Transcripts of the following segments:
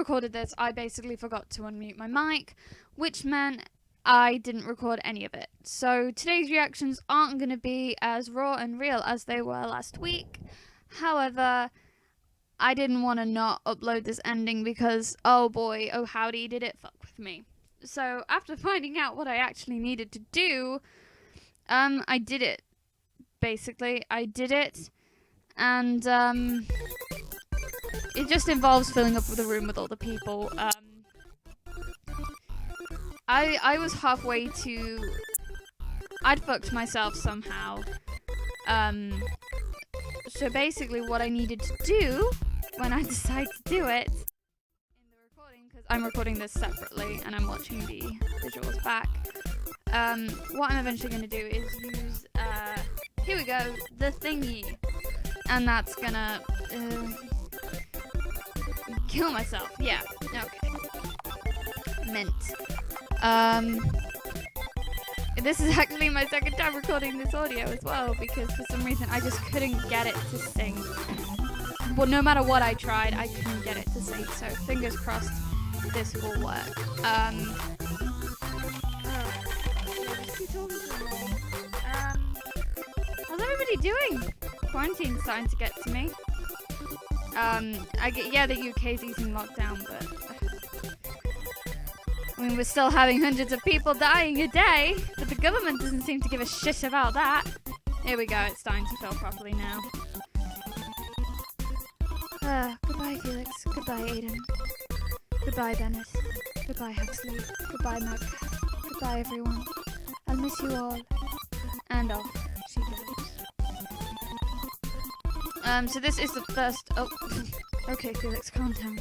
recorded this, I basically forgot to unmute my mic, which meant I didn't record any of it. So today's reactions aren't going to be as raw and real as they were last week. However, I didn't want to not upload this ending because, oh boy, oh howdy, did it fuck with me. So after finding out what I actually needed to do, I did it. Basically, I did it, and it just involves filling up the room with all the people. I was halfway to... I'd fucked myself somehow. So basically what I needed to do when I decided to do it in the recording, because I'm recording this separately and I'm watching the visuals back, what I'm eventually going to do is use, here we go, the thingy. And that's gonna, kill myself. Yeah, okay. Mint. This is actually my second time recording this audio as well, because for some reason I just couldn't get it to sync. Well, no matter what I tried, I couldn't get it to sync, so fingers crossed this will work. How's everybody doing? Quarantine's starting to get to me. Yeah, the UK's easing lockdown, but I mean, we're still having hundreds of people dying a day, but the government doesn't seem to give a shit about that. Here we go, it's starting to fill properly now. Goodbye, Felix. Goodbye, Aiden. Goodbye, Bennett. Goodbye, Huxley. Goodbye, Mac. Goodbye, everyone. I'll miss you all. And off she goes. So this is the first... Oh, okay, Felix, calm down.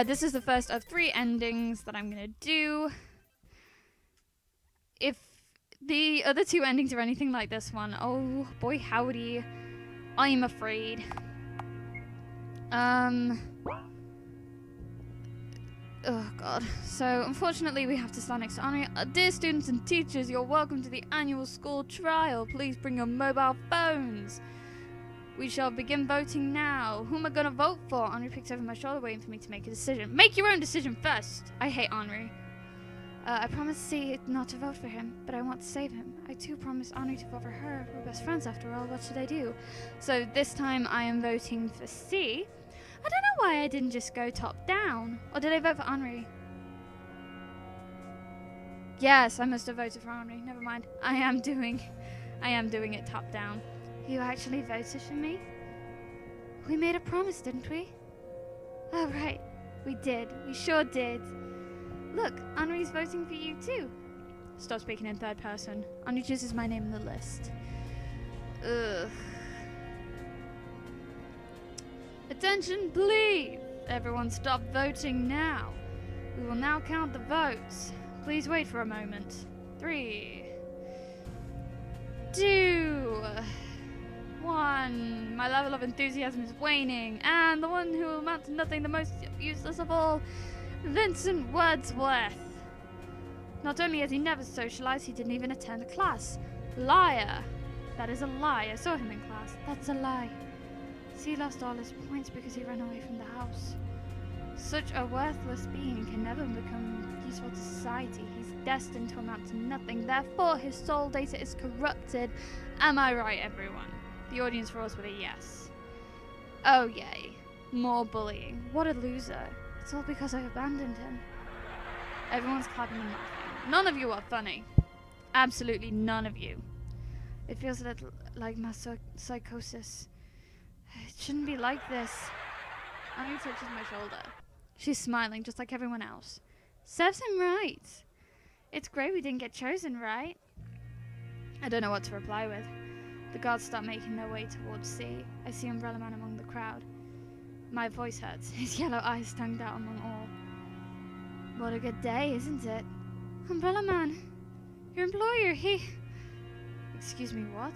This is the first of 3 endings that I'm gonna do. If the other 2 endings are anything like this one, oh boy howdy, I'm afraid. Oh god. So unfortunately we have to stand next to Henri. Dear students and teachers, you're welcome to the annual school trial. Please bring your mobile phones. We shall begin voting now. Who am I gonna vote for? Henri picks over my shoulder, waiting for me to make a decision. Make your own decision first. I hate Henri. I promised C not to vote for him, but I want to save him. I too promised Henri to vote for her. We're best friends after all. What should I do? So this time I am voting for C. I don't know why I didn't just go top down. Or did I vote for Henri? Yes, I must have voted for Henri. Never mind. I am doing it top down. You actually voted for me? We made a promise, didn't we? Oh, right. We did. We sure did. Look, Henri's voting for you too. Stop speaking in third person. Henri chooses my name in the list. Ugh. Attention, please! Everyone stop voting now. We will now count the votes. Please wait for a moment. 3, 2, 1. My level of enthusiasm is waning, and the one who will amount to nothing, the most useless of all, Vincent Wordsworth. Not only has he never socialized, he didn't even attend a class. Liar. That is a lie. I saw him in class. That's a lie. He lost all his points because he ran away from the house. Such a worthless being can never become useful to society. He's destined to amount to nothing. Therefore, his soul data is corrupted. Am I right, everyone? The audience roars with a yes. Oh, yay. More bullying. What a loser. It's all because I abandoned him. Everyone's clapping and laughing. None of you are funny. Absolutely none of you. It feels a little like my psychosis. It shouldn't be like this. Henri touches my shoulder. She's smiling just like everyone else. Serves him right. It's great we didn't get chosen, right? I don't know what to reply with. The guards start making their way towards C. I see Umbrella Man among the crowd. My voice hurts. His yellow eyes stand out among all. What a good day, isn't it? Umbrella Man, your employer, he... Excuse me, what?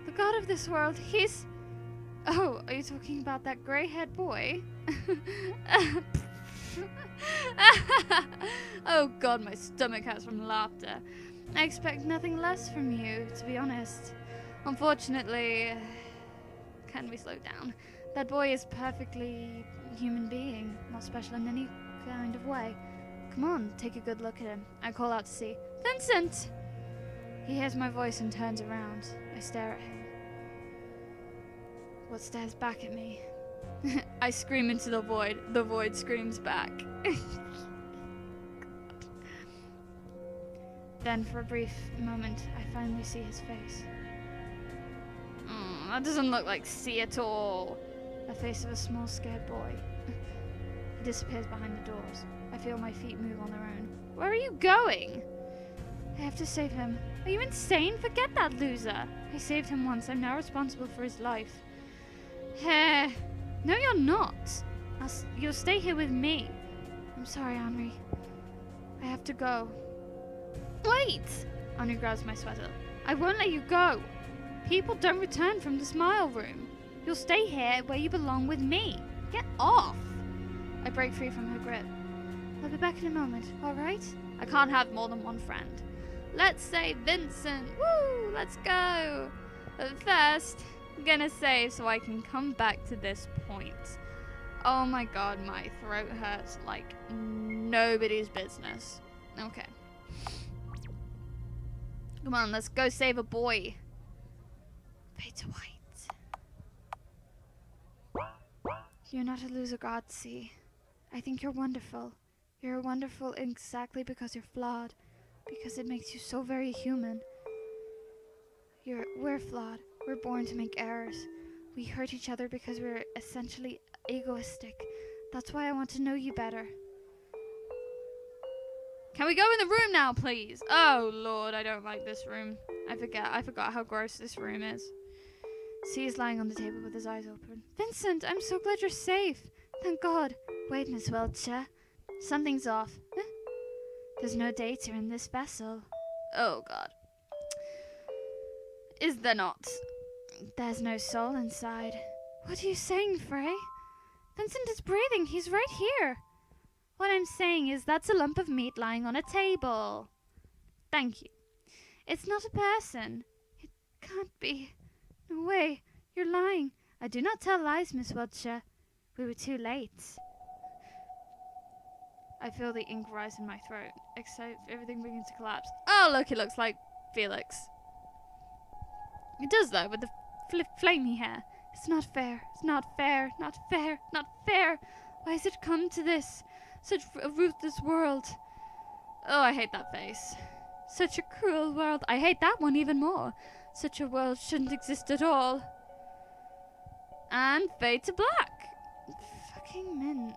The god of this world, he's... Oh, are you talking about that grey-haired boy? Oh god, my stomach hurts from laughter. I expect nothing less from you, to be honest. Unfortunately... Can we slow down? That boy is perfectly human being, not special in any kind of way. Come on, take a good look at him. I call out to see. Vincent! He hears my voice and turns around. I stare at him. What stares back at me? I scream into the void. The void screams back. Then, for a brief moment, I finally see his face. That doesn't look like C at all. The face of a small, scared boy. He disappears behind the doors. I feel my feet move on their own. Where are you going? I have to save him. Are you insane? Forget that loser. I saved him once. I'm now responsible for his life. No, you're not. You'll stay here with me. I'm sorry, Henri. I have to go. Wait! Henri grabs my sweater. I won't let you go. People don't return from the smile room. You'll stay here where you belong with me. Get off! I break free from her grip. I'll be back in a moment, alright? I can't have more than one friend. Let's say Vincent. Woo! Let's go! But first, I'm gonna save so I can come back to this point. Oh my god, my throat hurts like nobody's business. Okay. Come on, let's go save a boy. Peter White. You're not a loser, Godsey. I think you're wonderful. You're wonderful exactly because you're flawed. Because it makes you so very human. We're flawed. We're born to make errors. We hurt each other because we're essentially egoistic. That's why I want to know you better. Can we go in the room now, please? Oh, Lord, I don't like this room. I forgot how gross this room is. C is lying on the table with his eyes open. Vincent, I'm so glad you're safe. Thank God. Wait, Miss Welcher. Something's off. Huh? There's no data in this vessel. Oh, God. Is there not? There's no soul inside. What are you saying, Frey? Vincent is breathing. He's right here. What I'm saying is that's a lump of meat lying on a table. Thank you. It's not a person. It can't be. No way. You're lying. I do not tell lies, Miss Welcher. We were too late. I feel the ink rise in my throat, except everything begins to collapse. Oh, look, it looks like Felix. It does, though, with the flamey hair. It's not fair. It's not fair. Not fair. Not fair. Why has it come to this? Such a ruthless world. Oh, I hate that face. Such a cruel world. I hate that one even more. Such a world shouldn't exist at all. And fade to black. Fucking men.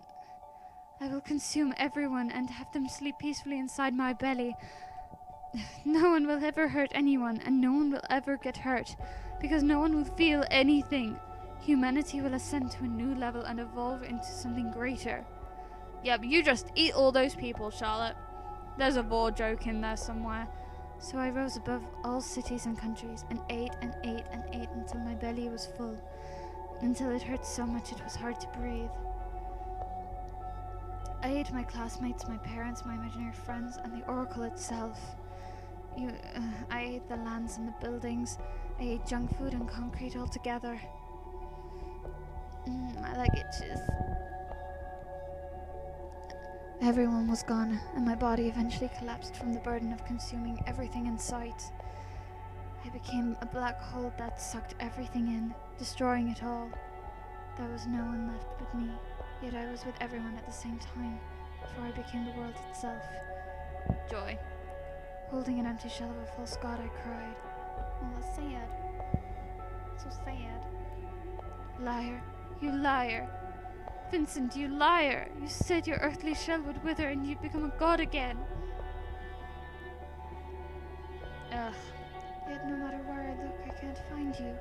I will consume everyone and have them sleep peacefully inside my belly. No one will ever hurt anyone, and no one will ever get hurt, because no one will feel anything. Humanity will ascend to a new level and evolve into something greater. Yeah, but you just eat all those people, Charlotte. There's a war joke in there somewhere. So I rose above all cities and countries, and ate and ate and ate until my belly was full, until it hurt so much it was hard to breathe. I ate my classmates, my parents, my imaginary friends, and the Oracle itself. I ate the lands and the buildings. I ate junk food and concrete altogether. My leg itches. Everyone was gone, and my body eventually collapsed from the burden of consuming everything in sight. I became a black hole that sucked everything in, destroying it all. There was no one left but me, yet I was with everyone at the same time, before I became the world itself. Joy. Holding an empty shell of a false god, I cried. Oh, that's sad. So sad. Liar. You liar. Vincent, you liar. You said your earthly shell would wither and you'd become a god again. Ugh. Yet no matter where I look, I can't find you.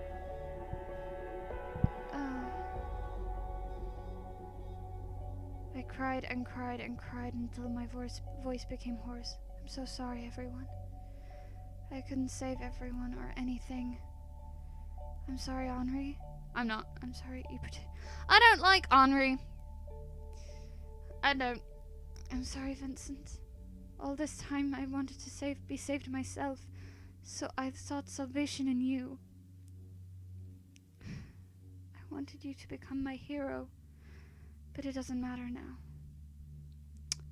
I cried and cried and cried until my voice became hoarse. I'm so sorry, everyone. I couldn't save everyone or anything. I'm sorry, Henri. I'm not. I'm sorry, I don't like Henri. I don't. I'm sorry, Vincent. All this time I wanted to be saved myself, so I sought salvation in you. I wanted you to become my hero. But it doesn't matter now.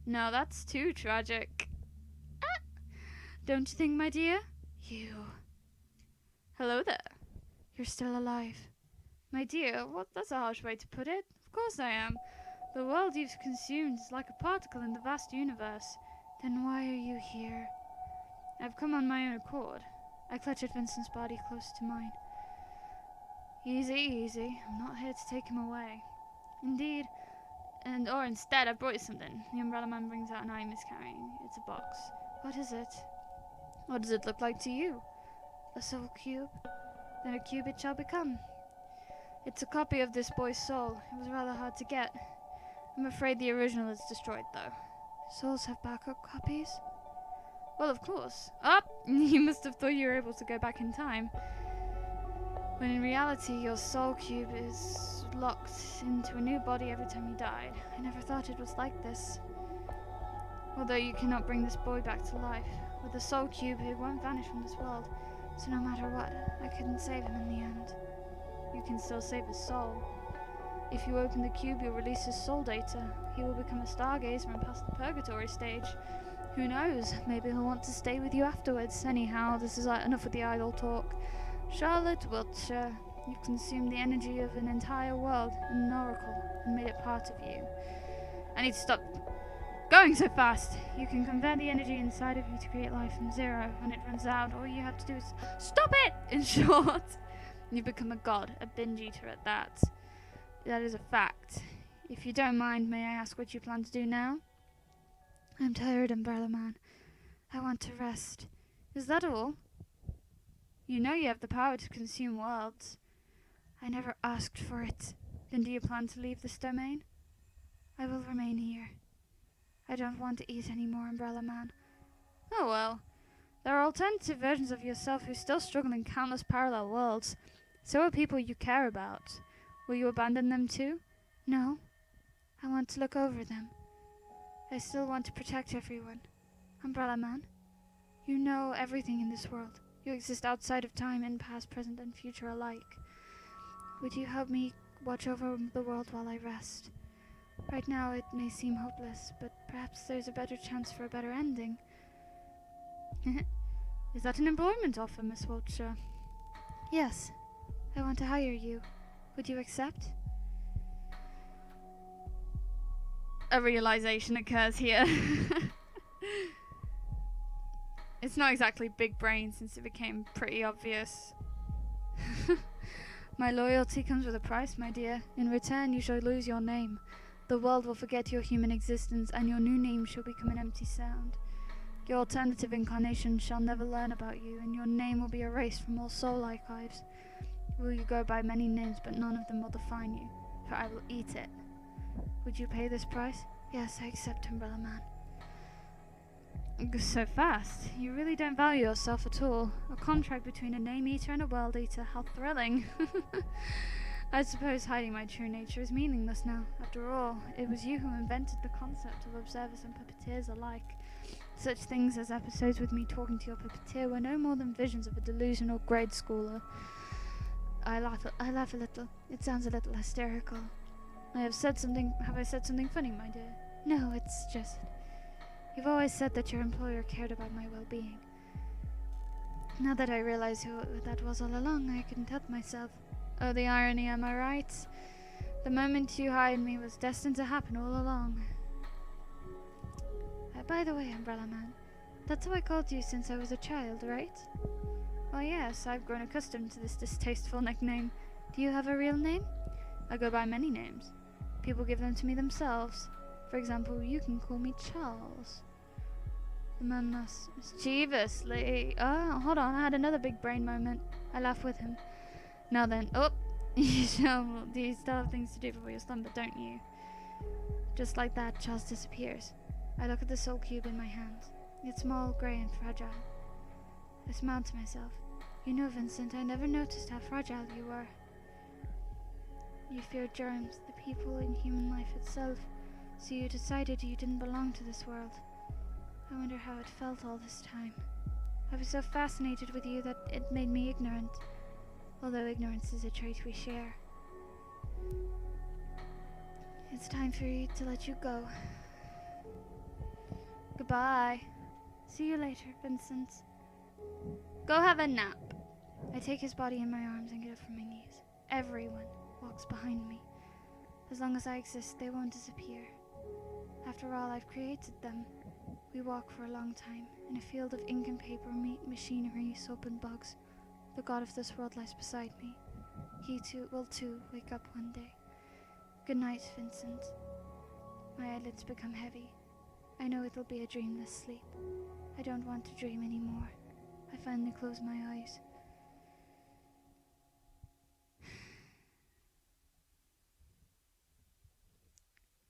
No, that's too tragic. Ah! Don't you think, my dear? You. Hello there. You're still alive. My dear, that's a harsh way to put it. Of course I am. The world you've consumed is like a particle in the vast universe. Then why are you here? I've come on my own accord. I clutch at Vincent's body close to mine. Easy, easy. I'm not here to take him away. Indeed, or instead, I brought you something. The umbrella man brings out an item he's carrying. It's a box. What is it? What does it look like to you? A soul cube? Then a cube it shall become. It's a copy of this boy's soul. It was rather hard to get. I'm afraid the original is destroyed, though. Souls have backup copies? Well, of course. You must have thought you were able to go back in time. When in reality, your soul cube is locked into a new body every time you died. I never thought it was like this. Although you cannot bring this boy back to life. With the soul cube, he won't vanish from this world. So no matter what, I couldn't save him in the end. You can still save his soul. If you open the cube, you'll release his soul data. He will become a stargazer and pass the purgatory stage. Who knows? Maybe he'll want to stay with you afterwards. Anyhow, this is enough of the idle talk. Charlotte Wiltshire, you've consumed the energy of an entire world, an oracle, and made it part of you. I need to stop going so fast. You can convert the energy inside of you to create life from zero. When it runs out, all you have to do is stop it! In short, you become a god, a binge eater at that. That is a fact. If you don't mind, may I ask what you plan to do now? I'm tired, Umbrella Man. I want to rest. Is that all? You know you have the power to consume worlds. I never asked for it. Then do you plan to leave this domain? I will remain here. I don't want to eat any more, Umbrella Man. Oh well. There are alternative versions of yourself who still struggle in countless parallel worlds. So are people you care about. Will you abandon them too? No. I want to look over them. I still want to protect everyone. Umbrella Man, you know everything in this world. You exist outside of time in past, present, and future alike. Would you help me watch over the world while I rest? Right now it may seem hopeless, but perhaps there's a better chance for a better ending. Is that an employment offer, Miss Wiltshire? Yes. I want to hire you. Would you accept? A realization occurs here. It's not exactly big brain since it became pretty obvious. My loyalty comes with a price, my dear. In return, you shall lose your name. The world will forget your human existence, and your new name shall become an empty sound. Your alternative incarnation shall never learn about you, and your name will be erased from all soul archives. Will you go by many names, but none of them will define you, for I will eat it. Would you pay this price? Yes, I accept, Umbrella Man. So fast. You really don't value yourself at all. A contract between a name-eater and a world-eater. How thrilling. I suppose hiding my true nature is meaningless now. After all, it was you who invented the concept of observers and puppeteers alike. Such things as episodes with me talking to your puppeteer were no more than visions of a delusional grade schooler. I laugh a little. It sounds a little hysterical. Have I said something funny, my dear? No, it's just... You've always said that your employer cared about my well-being. Now that I realize who that was all along, I couldn't help myself. Oh, the irony, am I right? The moment you hired me was destined to happen all along. By the way, Umbrella Man, that's how I called you since I was a child, right? Oh yes, I've grown accustomed to this distasteful nickname. Do you have a real name? I go by many names. People give them to me themselves. For example, you can call me Charles. The man laughs mischievously. Oh, hold on, I had another big brain moment. I laugh with him. Now then, do you still have things to do before you slumber, don't you? Just like that, Charles disappears. I look at the soul cube in my hand. It's small, grey, and fragile. I smile to myself. You know, Vincent, I never noticed how fragile you were. You feared germs, the people in human life itself, so you decided you didn't belong to this world. I wonder how it felt all this time. I was so fascinated with you that it made me ignorant, although ignorance is a trait we share. It's time for you to let you go. Goodbye. See you later, Vincent. Go have a nap. I take his body in my arms and get up from my knees. Everyone walks behind me. As long as I exist, they won't disappear. After all, I've created them. We walk for a long time, in a field of ink and paper, meat, machinery, soap and bugs. The god of this world lies beside me. He too will wake up one day. Good night, Vincent. My eyelids become heavy. I know it'll be a dreamless sleep. I don't want to dream anymore. I finally close my eyes.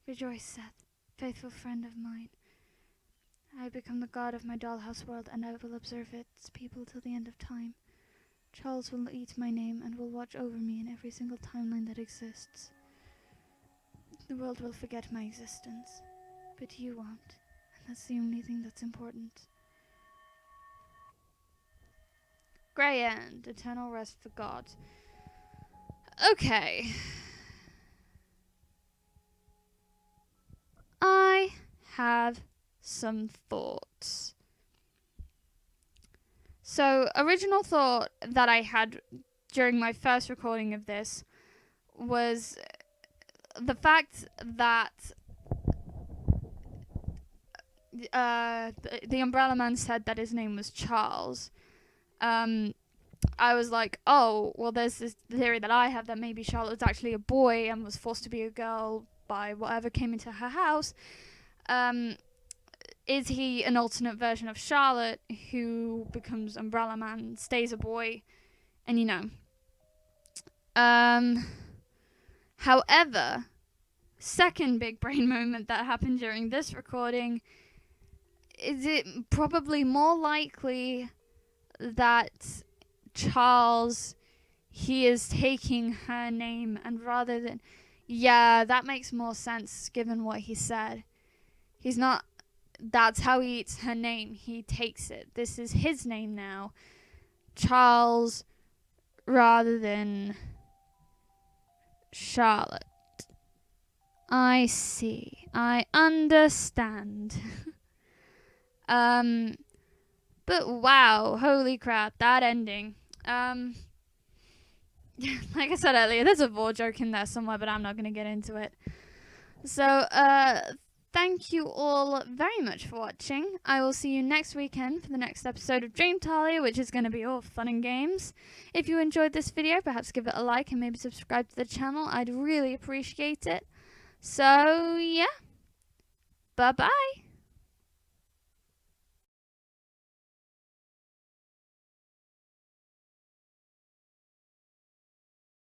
Rejoice, Seth, faithful friend of mine. I become the god of my dollhouse world, and I will observe its people till the end of time. Charles will eat my name and will watch over me in every single timeline that exists. The world will forget my existence, but you won't, and that's the only thing that's important. Grey End, eternal rest for God. Okay. I have some thoughts. So, original thought that I had during my first recording of this was the fact that the Umbrella Man said that his name was Charles. I was like, oh, well, there's this theory that I have that maybe Charlotte was actually a boy and was forced to be a girl by whatever came into her house. Is he an alternate version of Charlotte who becomes Umbrella Man, stays a boy, and you know. However, second big brain moment that happened during this recording, is it probably more likely that Charles, he is taking her name, and rather than, yeah, that makes more sense given what he said. He's not, that's how he eats her name. He takes it. This is his name now. Charles rather than Charlotte. I see. I understand. But wow, holy crap, that ending. Like I said earlier, there's a Vor joke in there somewhere, but I'm not going to get into it. So, thank you all very much for watching. I will see you next weekend for the next episode of Dream Talia, which is going to be all fun and games. If you enjoyed this video, perhaps give it a like and maybe subscribe to the channel. I'd really appreciate it. So, yeah. Bye-bye.